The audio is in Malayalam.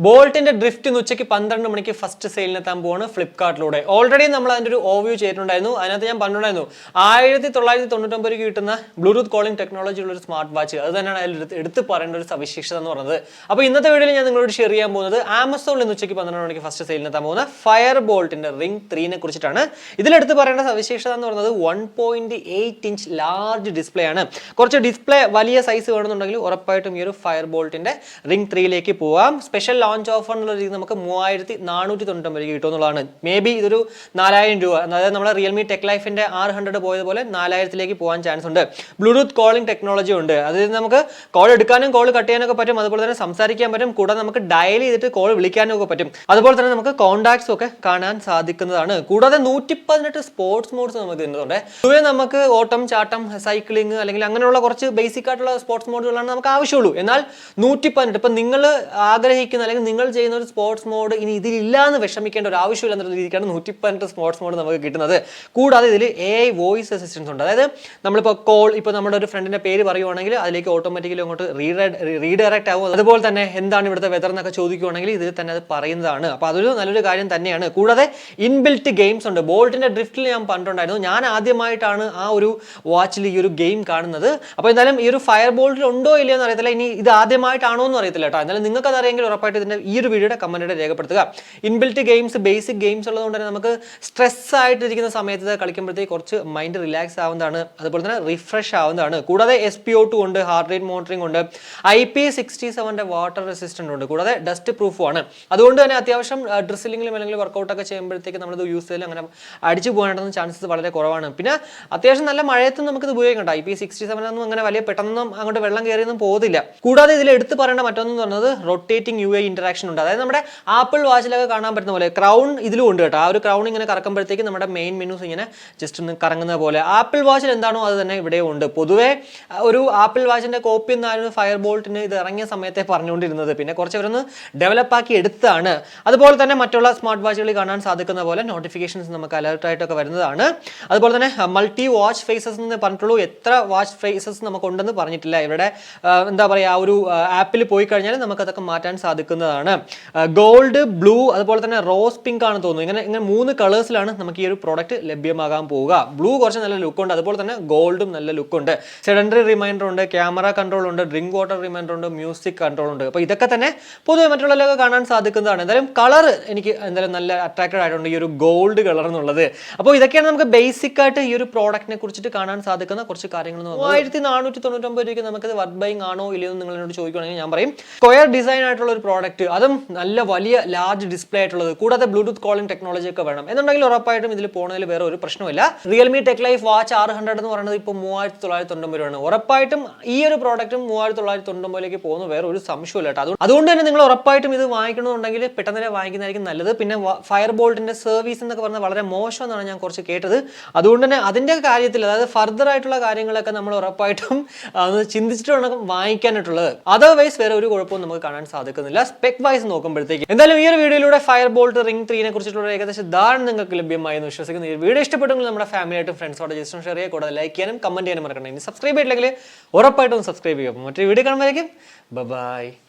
ബോൾട്ടിന്റെ ഡ്രിഫ്റ്റ് ഉച്ചയ്ക്ക് 12 മണിക്ക് ഫസ്റ്റ് സെയിലിനെത്താൻ പോവാണ് ഫ്ലിപ്കാർട്ടിലൂടെ. ഓൾറെഡി നമ്മൾ അതിന്റെ ഒരു ഓവർവ്യൂ ചെയ്തിട്ടുണ്ടായിരുന്നു. അതിനകത്ത് ഞാൻ പറഞ്ഞിട്ടുണ്ടായിരുന്നു 1999 കിട്ടുന്ന ബ്ലൂടൂത്ത് കോളിംഗ് ടെക്നോളജി ഉള്ള ഒരു സ്മാർട്ട് വാച്ച്. അത് തന്നെയാണ് അതിൽ എടുത്ത് പറയേണ്ട ഒരു സവിശേഷത എന്ന് പറയുന്നത്. അപ്പോൾ ഇന്നത്തെ വീഡിയോയിൽ ഞാൻ നിങ്ങളോട് ഷെയർ ചെയ്യാൻ പോകുന്നത് ആമസോണിൽ ഇന്ന് ഉച്ചയ്ക്ക് 12 മണിക്ക് ഫസ്റ്റ് സെയിലിനെത്താൻ പോകുന്ന ഫയർബോൾട്ടിന്റെ റിംഗ് 3 കുറിച്ചിട്ടാണ്. ഇതിലെടുത്ത് പറയേണ്ട സവിശേഷത എന്ന് പറയുന്നത് 1.8 ഇഞ്ച് ലാർജ് ഡിസ്പ്ലേ ആണ്. കുറച്ച് ഡിസ്പ്ലേ വലിയ സൈസ് വേണമെന്നുണ്ടെങ്കിൽ ഉറപ്പായിട്ടും ഈ ഒരു ഫയർബോൾട്ടിന്റെ റിംഗ് 3 പോവാം. സ്പെഷ്യൽ ലോഞ്ച് ഓഫർ എന്നുള്ള രീതി നമുക്ക് 3499 കിട്ടുമെന്നുള്ളതാണ്. മേ ബി ഇതൊരു 4000 രൂപ, അതായത് നമ്മുടെ റിയൽമി ടെക് ലൈഫിന്റെ 600 പോയതുപോലെ 4000 പോകാൻ ചാൻസ് ഉണ്ട്. ബ്ലൂടൂത്ത് കോളിംഗ് ടെക്നോളജി ഉണ്ട്. അതായത് നമുക്ക് കോൾ എടുക്കാനും കോൾ കട്ട് ചെയ്യാനൊക്കെ പറ്റും. അതുപോലെ തന്നെ സംസാരിക്കാൻ പറ്റും. കൂടാതെ നമുക്ക് ഡയൽ ചെയ്തിട്ട് കോൾ വിളിക്കാനും ഒക്കെ പറ്റും. അതുപോലെ തന്നെ നമുക്ക് കോൺടാക്ട്സ് ഒക്കെ കാണാൻ സാധിക്കുന്നതാണ്. കൂടാതെ 118 സ്പോർട്സ് മോഡ്സ് നമുക്ക് ഇതിനുണ്ട്. പൊതുവെ നമുക്ക് ഓട്ടം, ചാട്ടം, സൈക്ലിംഗ് അല്ലെങ്കിൽ അങ്ങനെയുള്ള കുറച്ച് ബേസിക് ആയിട്ടുള്ള സ്പോർട്സ് മോഡുകളാണ് നമുക്ക് ആവശ്യമുള്ളൂ. എന്നാൽ 118 ഇപ്പം നിങ്ങൾ ആഗ്രഹിക്കുന്ന അല്ലെങ്കിൽ നിങ്ങൾ ചെയ്യുന്ന ഒരു സ്പോർട്സ് മോഡ് ഇനി ഇതിലില്ല എന്ന് വിഷമിക്കേണ്ട ഒരു ആവശ്യമില്ല എന്നുള്ള രീതിക്കാണ് 118 സ്പോർട്സ് മോഡ് നമുക്ക് കിട്ടുന്നത്. കൂടാതെ ഇതിൽ AI വോയിസ് അസിസ്റ്റൻസ് ഉണ്ട്. അതായത് നമ്മളിപ്പോൾ കോൾ, ഇപ്പോൾ നമ്മുടെ ഒരു ഫ്രണ്ടിന്റെ പേര് പറയുവാണെങ്കിൽ അതിലേക്ക് ഓട്ടോമാറ്റിക്കലി അങ്ങോട്ട് റീഡയറക്റ്റ് ആവും. അതുപോലെ തന്നെ എന്താണ് ഇവിടുത്തെ വെതർ എന്നൊക്കെ ചോദിക്കുവാണെങ്കിൽ ഇതിൽ തന്നെ അത് പറയുന്നതാണ്. അപ്പോൾ അതൊരു നല്ലൊരു കാര്യം തന്നെയാണ്. കൂടാതെ ഇൻബിൽറ്റ് ഗെയിംസ് ഉണ്ട്. ബോൾട്ടിന്റെ ഡ്രിഫ്റ്റിൽ ഞാൻ പറഞ്ഞിട്ടുണ്ടായിരുന്നു. ഞാൻ ആദ്യമായിട്ടാണ് ആ ഒരു വാച്ചിൽ ഈ ഒരു ഗെയിം കാണുന്നത്. അപ്പോൾ എന്തായാലും ഈ ഒരു ഫയർ ബോൾട്ടിൽ ഉണ്ടോ ഇല്ലയോ എന്ന് അറിയത്തില്ല. ഇനി ഇത് ആദ്യമായിട്ടാണോ എന്ന് അറിയത്തില്ല കേട്ടോ. എന്നാലും നിങ്ങൾക്ക് അത് അറിയെങ്കിൽ ഉറപ്പായിട്ട് ഇതിന്റെ ഈ ഒരു വീഡിയോയുടെ കമന്റിൽ രേഖപ്പെടുത്തുക. ഇൻബിൽറ്റ് ഗെയിംസ്, ബേസിക് ഗെയിംസ് ഉള്ളതുകൊണ്ട് തന്നെ നമുക്ക് സ്ട്രെസ് ആയിട്ടിരിക്കുന്ന സമയത്ത് കളിക്കുമ്പോഴത്തേക്ക് കുറച്ച് മൈൻഡ് റിലാക്സ് ആവുന്നതാണ്. അതുപോലെ തന്നെ റിഫ്രഷ് ആവുന്നതാണ്. കൂടാതെ SPO2 ഉണ്ട്, ഹാർട്ട് റേറ്റ് മോണിറ്ററിംഗ് ഉണ്ട്, IP67 വാട്ടർ റെസിസ്റ്റന്റ് ഉണ്ട്. കൂടാതെ ഡസ്റ്റ് പ്രൂഫും ആണ്. അതുകൊണ്ട് തന്നെ അത്യാവശ്യം ഡ്രിസിലിംഗിലും അല്ലെങ്കിൽ വർക്കൗട്ട് ഒക്കെ ചെയ്യുമ്പോഴത്തേക്ക് നമ്മളിത് യൂസ് ചെയ്താൽ അങ്ങനെ അടിച്ചു പോകാനുള്ള ചാൻസസ് വളരെ കുറവാണ്. പിന്നെ അത്യാവശ്യം നല്ല മഴയത്തും നമുക്കിത് ഉപയോഗിക്കാം. IP67 ഒന്നും അങ്ങനെ വലിയ പെട്ടെന്നൊന്നും അങ്ങോട്ട് വെള്ളം കയറിയൊന്നും പോകുന്നില്ല. കൂടാതെ ഇതിൽ എടുത്ത് പറയേണ്ട മറ്റൊന്നും പറഞ്ഞത് റൊട്ടേറ്റിംഗ് UI ഇന്ററാക്ഷൻ ഉണ്ട്. അതായത് നമ്മുടെ ആപ്പിൾ വാച്ചിലൊക്കെ കാണാൻ പറ്റുന്ന പോലെ ക്രൗൺ ഇതിലും ഉണ്ട് കേട്ടോ. ആ ഒരു ക്രൗൺ ഇങ്ങനെ കറക്കുമ്പോഴത്തേക്ക് നമ്മുടെ മെയിൻ മെനൂസ് ഇങ്ങനെ ജസ്റ്റ് ഒന്ന് കറങ്ങുന്ന പോലെ ആപ്പിൾ വാച്ചിൽ എന്താണോ അത് തന്നെ ഇവിടെ ഉണ്ട്. പൊതുവേ ഒരു ആപ്പിൾ വാച്ചിന്റെ കോപ്പി എന്നായിരുന്നു ഫയർബോൾട്ടിന് ഇത് ഇറങ്ങിയ സമയത്തെ പറഞ്ഞുകൊണ്ടിരുന്നത്. പിന്നെ കുറച്ച് അവരൊന്ന് ഡെവലപ്പ് ആക്കി എടുത്താണ്. അതുപോലെ തന്നെ മറ്റുള്ള സ്മാർട്ട് വാച്ചുകളിൽ കാണാൻ സാധിക്കുന്ന പോലെ നോട്ടിഫിക്കേഷൻസ് നമുക്ക് അലർട്ടായിട്ടൊക്കെ വരുന്നതാണ്. അതുപോലെ തന്നെ മൾട്ടി വാച്ച് ഫേസസ് എന്ന് പറഞ്ഞിട്ടുള്ളൂ. എത്ര വാച്ച് ഫേസസ് നമുക്കുണ്ടെന്ന് പറഞ്ഞിട്ടില്ല. ഇവിടെ എന്താ പറയുക, ആ ഒരു ആപ്പിൽ പോയി കഴിഞ്ഞാൽ നമുക്കതൊക്കെ മാറ്റാൻ സാധിക്കുന്നതാണ്. ഗോൾഡ്, ബ്ലൂ, അതുപോലെ തന്നെ റോസ് പിങ്ക് ആണ് തോന്നുന്നു. ഇങ്ങനെ 3 കളേഴ്സിലാണ് നമുക്ക് ഈ ഒരു പ്രോഡക്റ്റ് ലഭ്യമാകാൻ പോവുക. ബ്ലൂ കുറച്ച് നല്ല ലുക്ക് ഉണ്ട്. അതുപോലെ തന്നെ ഗോൾഡും നല്ല ലുക്ക് ഉണ്ട്. സെഡൻഡറി റിമൈൻഡർ ഉണ്ട്, ക്യാമറ കൺട്രോൾ ഉണ്ട്, ഡ്രിങ്ക് വാട്ടർ റിമൈൻഡർ ഉണ്ട്, മ്യൂസിക് കൺട്രോൾ ഉണ്ട്. അപ്പോൾ ഇതൊക്കെ തന്നെ പൊതുവെ മറ്റുള്ളവരൊക്കെ കാണാൻ സാധിക്കുന്നതാണ്. എന്തായാലും കളർ എനിക്ക് എന്തായാലും നല്ല അട്രാക്റ്റഡ് ആയിട്ടുണ്ട്, ഈ ഒരു ഗോൾഡ് കളർ എന്നുള്ളത്. അപ്പോൾ ഇതൊക്കെയാണ് നമുക്ക് ബേസിക് ആയിട്ട് ഈ ഒരു പ്രോഡക്റ്റിനെ കുറിച്ചിട്ട് കാണാൻ സാധിക്കുന്ന കുറച്ച് കാര്യങ്ങൾ. 3499 രൂപയ്ക്ക് നമുക്കത് വർത്ത് ബൈങ് ആണോ ഇല്ലയോ എന്ന് നിങ്ങൾ എന്നോട് ചോദിക്കുകയാണെങ്കിൽ ഞാൻ പറയും സ്ക്വയർ ഡിസൈൻ ആയിട്ടുള്ള ഒരു പ്രോഡക്റ്റ്, അതും നല്ല വലിയ ലാർജ് ഡിസ്പ്ലേ ആയിട്ടുള്ളത്, കൂടാതെ ബ്ലൂടൂത്ത് കോളിംഗ് ടെക്നോളജി ഒക്കെ വേണം എന്നുണ്ടെങ്കിൽ ഉറപ്പായിട്ടും ഇതിൽ പോകുന്നതിൽ വേറെ ഒരു പ്രശ്നമില്ല. റിയൽമി ടെക് ലൈഫ് വാച്ച് 600 എന്ന് പറയുന്നത് ഇപ്പോൾ 3990 രൂപയാണ്. ഉറപ്പായിട്ടും ഈ ഒരു പ്രോഡക്റ്റും 3990 പോകുന്ന വേറെ ഒരു സംശയമില്ല കേട്ടോ. അതുകൊണ്ട് തന്നെ നിങ്ങൾ ഉറപ്പായിട്ടും ഇത് വാങ്ങിക്കണമെന്നുണ്ടെങ്കിൽ പെട്ടെന്ന് തന്നെ വാങ്ങിക്കുന്നതായിരിക്കും നല്ലത്. പിന്നെ ഫയർബോൾട്ടിന്റെ സർവീസ് എന്നൊക്കെ പറഞ്ഞാൽ വളരെ മോശം എന്നാണ് ഞാൻ കുറച്ച് കേട്ടത്. അതുകൊണ്ട് തന്നെ അതിന്റെ കാര്യത്തിൽ, അതായത് ഫർദർ ആയിട്ടുള്ള കാര്യങ്ങളൊക്കെ നമ്മൾ ഉറപ്പായിട്ടും ചിന്തിച്ചിട്ട് വേണം വാങ്ങിക്കാനായിട്ടുള്ളത്. അതർവൈസ് വേറെ ഒരു കുഴപ്പവും നമുക്ക് കാണാൻ സാധിക്കുന്നില്ല സ്പെക് വൈസ് നോക്കുമ്പോഴത്തേക്ക്. എന്തായാലും ഈ ഒരു വീഡിയോയിലൂടെ ഫയർബോൾട്ട് റിംഗ് 3 കുറിച്ചിട്ടുള്ള ഏകദേശം ധാരണ നിങ്ങൾക്ക് ലഭ്യമായി എന്ന് വിശ്വസിക്കുന്നു. ഈ വീഡിയോ ഇഷ്ടപ്പെട്ടെങ്കിൽ നമ്മുടെ ഫാമിലിയായിട്ടും ഫ്രണ്ട്സോടെ ജസ്റ്റ് ഷെയർ ചെയ്യുക. കൂടാതെ ലൈക്ക് ചെയ്യാനും കമന്റ് ചെയ്യാനും മറക്കണ്ട. ഇനി സബ്സ്ക്രൈബ് ചെയ്തില്ലെങ്കിൽ ഉറപ്പായിട്ടും സബ്സ്ക്രൈബ് ചെയ്യുക. മറ്റൊരു വീഡിയോ കാണുമ്പോഴേക്കും ബൈ.